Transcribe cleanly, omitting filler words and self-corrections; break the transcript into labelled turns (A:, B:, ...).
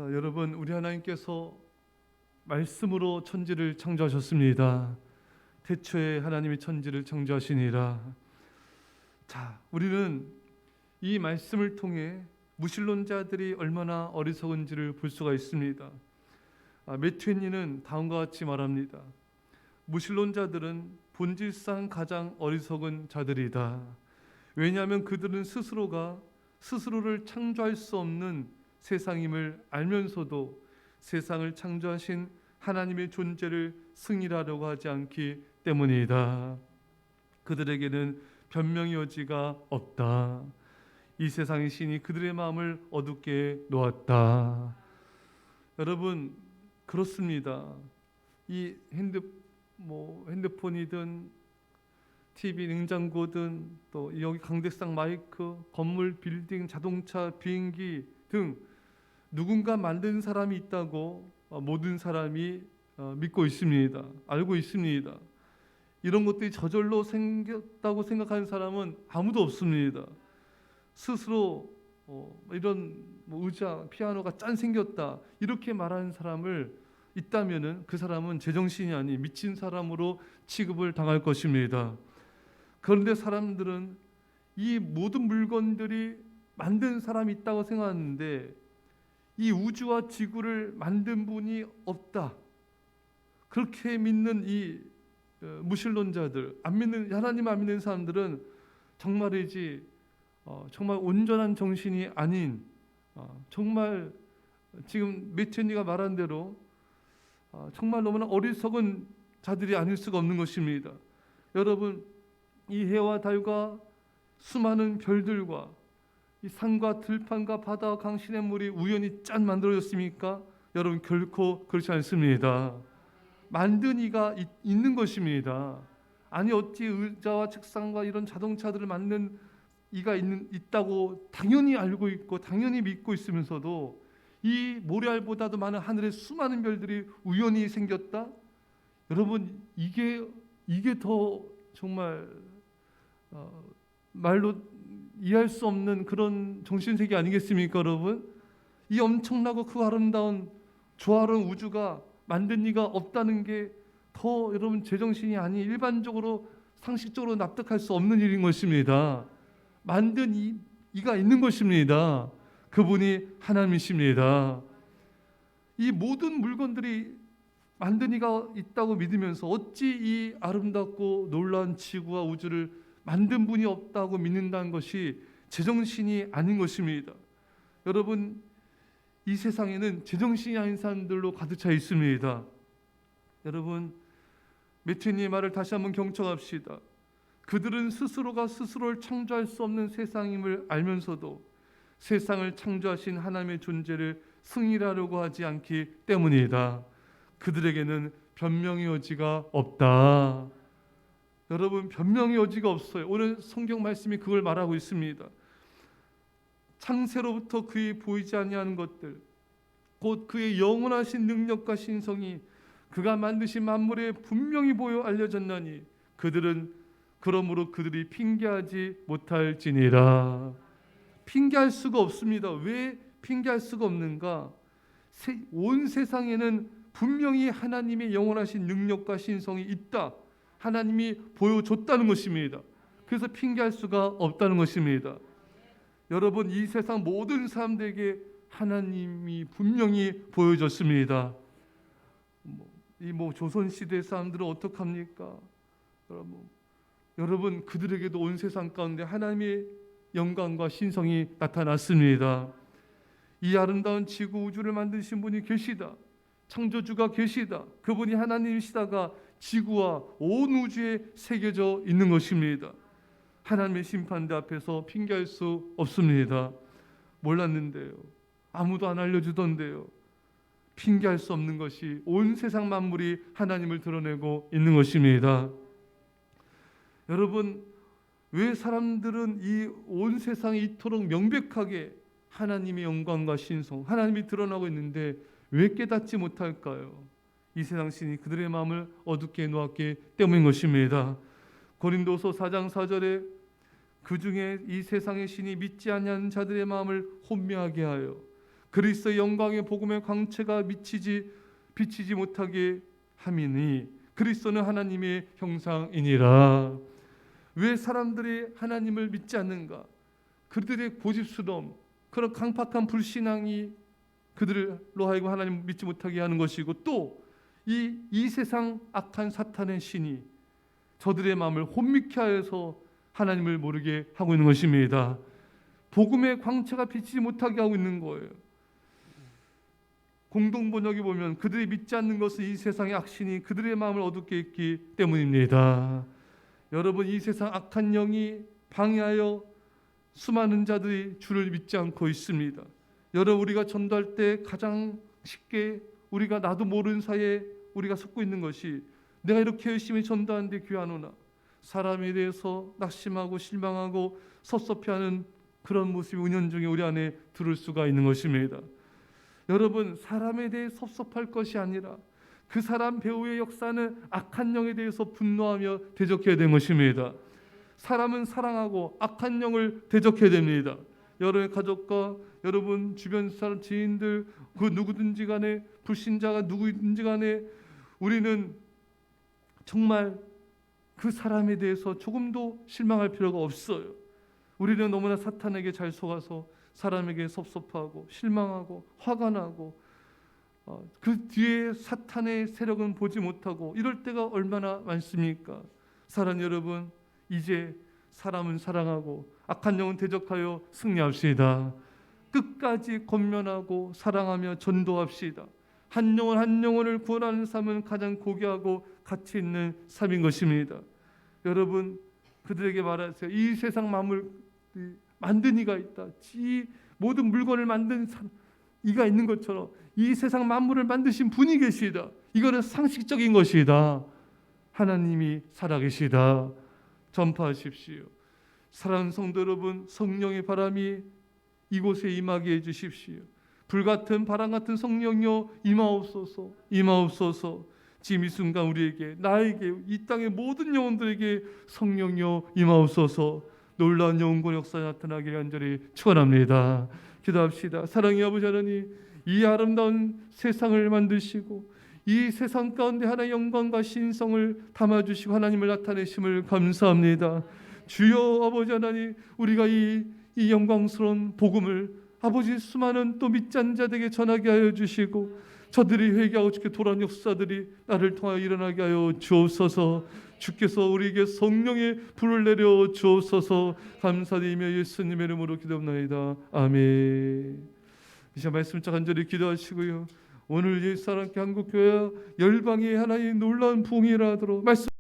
A: 여러분, 우리 하나님께서 말씀으로 천지를 창조하셨습니다. 태초에 하나님이 천지를 창조하시니라. 우리는 이 말씀을 통해 무신론자들이 얼마나 어리석은지를 볼 수가 있습니다. 매튜니는 다음과 같이 말합니다. 무신론자들은 본질상 가장 어리석은 자들이다. 왜냐하면 그들은 스스로를 창조할 수 없는 세상임을 알면서도 세상을 창조하신 하나님의 존재를 승인하려고 하지 않기 때문이다. 그들에게는 변명의 여지가 없다. 이 세상의 신이 그들의 마음을 어둡게 놓았다. 여러분, 그렇습니다. 이 핸드폰이든 TV, 냉장고든 또 여기 강대상 마이크, 건물, 빌딩, 자동차, 비행기 등 누군가 만든 사람이 있다고 모든 사람이 믿고 있습니다. 알고 있습니다. 이런 것들이 저절로 생겼다고 생각하는 사람은 아무도 없습니다. 스스로 이런 의자, 피아노가 짠 생겼다 이렇게 말하는 사람을 있다면은 그 사람은 제정신이 아닌 미친 사람으로 취급을 당할 것입니다. 그런데 사람들은 이 모든 물건들이 만든 사람이 있다고 생각하는데 이 우주와 지구를 만든 분이 없다. 그렇게 믿는 이 무신론자들, 하나님 안 믿는 사람들은 정말이지 정말 온전한 정신이 아닌 정말 지금 매튜니가 말한 대로 정말 너무나 어리석은 자들이 아닐 수가 없는 것입니다. 여러분, 이 해와 달과 수많은 별들과 이 산과 들판과 바다와 강신의 물이 우연히 짠 만들어졌습니까? 여러분, 결코 그렇지 않습니다. 만든 이가 있는 것입니다. 아니 어찌 의자와 책상과 이런 자동차들을 만든 이가 있다고 당연히 알고 있고 당연히 믿고 있으면서도 이 모래알보다도 많은 하늘의 수많은 별들이 우연히 생겼다? 여러분, 이게 더 정말 말로 이해할 수 없는 그런 정신세계 아니겠습니까, 여러분? 이 엄청나고 그 아름다운 조화로운 우주가 만든 이가 없다는 게 더 여러분 제정신이 아닌 일반적으로 상식적으로 납득할 수 없는 일인 것입니다. 만든 이가 있는 것입니다. 그분이 하나님이십니다. 이 모든 물건들이 만든 이가 있다고 믿으면서 어찌 이 아름답고 놀라운 지구와 우주를 만든 분이 없다고 믿는다는 것이 제정신이 아닌 것입니다. 여러분, 이 세상에는 제정신이 아닌 사람들로 가득 차 있습니다. 여러분, 매튜니의 말을 다시 한번 경청합시다. 그들은 스스로가 스스로를 창조할 수 없는 세상임을 알면서도 세상을 창조하신 하나님의 존재를 승인하려고 하지 않기 때문이다. 그들에게는 변명의 여지가 없다. 여러분, 변명의 여지가 없어요. 오늘 성경 말씀이 그걸 말하고 있습니다. 창세로부터 그의 보이지 아니하는 것들, 곧 그의 영원하신 능력과 신성이 그가 만드신 만물에 분명히 보여 알려졌나니 그러므로 그들이 핑계하지 못할지니라. 핑계할 수가 없습니다. 왜 핑계할 수가 없는가? 온 세상에는 분명히 하나님의 영원하신 능력과 신성이 있다. 하나님이 보여줬다는 것입니다. 그래서 핑계할 수가 없다는 것입니다. 여러분, 이 세상 모든 사람들에게 하나님이 분명히 보여줬습니다. 이 조선시대 사람들은 어떡합니까? 여러분, 그들에게도 온 세상 가운데 하나님의 영광과 신성이 나타났습니다. 이 아름다운 지구 우주를 만드신 분이 계시다. 창조주가 계시다. 그분이 하나님이시다가 지구와 온 우주에 새겨져 있는 것입니다. 하나님의 심판대 앞에서 핑계할 수 없습니다. 몰랐는데요. 아무도 안 알려주던데요. 핑계할 수 없는 것이 온 세상 만물이 하나님을 드러내고 있는 것입니다. 여러분, 왜 사람들은 이 온 세상에 이토록 명백하게 하나님의 영광과 신성, 하나님이 드러나고 있는데 왜 깨닫지 못할까요? 이 세상 신이 그들의 마음을 어둡게 놓았기 때문인 것입니다. 고린도서 4장 4절에 그 중에 이 세상의 신이 믿지 아니하는 자들의 마음을 혼미하게 하여 그리스도의 영광의 복음의 광채가 비치지 못하게 함이니 그리스도는 하나님의 형상이니라. 왜 사람들이 하나님을 믿지 않는가? 그들의 고집스러움, 그런 강팍한 불신앙이 그들로 하여금 하나님을 믿지 못하게 하는 것이고, 또 이 세상 악한 사탄의 신이 저들의 마음을 혼미케 하여서 하나님을 모르게 하고 있는 것입니다. 복음의 광채가 비치지 못하게 하고 있는 거예요. 공동번역에 보면 그들이 믿지 않는 것은 이 세상의 악신이 그들의 마음을 어둡게 했기 때문입니다. 여러분, 이 세상 악한 영이 방해하여 수많은 자들이 주를 믿지 않고 있습니다. 여러분, 우리가 전도할 때 가장 쉽게 우리가 나도 모르는 사이에 우리가 속고 있는 것이, 내가 이렇게 열심히 전도하는데 교회 안 오나, 사람에 대해서 낙심하고 실망하고 섭섭해하는 그런 모습이 은연중에 우리 안에 들을 수가 있는 것입니다. 여러분, 사람에 대해 섭섭할 것이 아니라 그 사람 배후의 역사는 악한 영에 대해서 분노하며 대적해야 되는 것입니다. 사람은 사랑하고 악한 영을 대적해야 됩니다. 여러분의 가족과 여러분 주변 사람, 지인들, 그 누구든지 간에, 불신자가 누구든지 간에 우리는 정말 그 사람에 대해서 조금도 실망할 필요가 없어요. 우리는 너무나 사탄에게 잘 속아서 사람에게 섭섭하고 실망하고 화가 나고 그 뒤에 사탄의 세력은 보지 못하고 이럴 때가 얼마나 많습니까? 사랑 여러분, 이제 사람은 사랑하고 악한 영은 대적하여 승리합시다. 끝까지 권면하고 사랑하며 전도합시다. 한 영혼 한 영혼을 구원하는 삶은 가장 고귀하고 가치 있는 삶인 것입니다. 여러분, 그들에게 말하세요. 이 세상 만물 만든 이가 있다. 이 모든 물건을 만든 이가 있는 것처럼 이 세상 만물을 만드신 분이 계시다. 이거는 상식적인 것이다. 하나님이 살아계시다. 전파하십시오. 사랑하는 성도 여러분, 성령의 바람이 이곳에 임하게 해주십시오. 불같은 바람 같은 성령여 임하옵소서, 임하옵소서. 지금 이 순간 우리에게, 나에게, 이 땅의 모든 영혼들에게 성령여 임하옵소서. 놀라운 영혼과 역사 나타나게 간절히 축원합니다. 기도합시다. 사랑의 아버지 하나님, 이 아름다운 세상을 만드시고 이 세상 가운데 하나의 영광과 신성을 담아주시고 하나님을 나타내심을 감사합니다. 주여 아버지 하나님, 우리가 이 영광스러운 복음을 아버지 수많은 또 믿지 않는 자들에게 전하게 하여 주시고 저들이 회개하고 주께 돌아온 역사들이 나를 통하여 일어나게 하여 주옵소서. 주께서 우리에게 성령의 불을 내려 주옵소서. 감사드리며 예수님의 이름으로 기도합나이다. 아멘. 이제 말씀 간절히 기도하시고요. 오늘 예수 사랑께 한국교회 열방이 하나의 놀라운 부흥이 일어나도록 말씀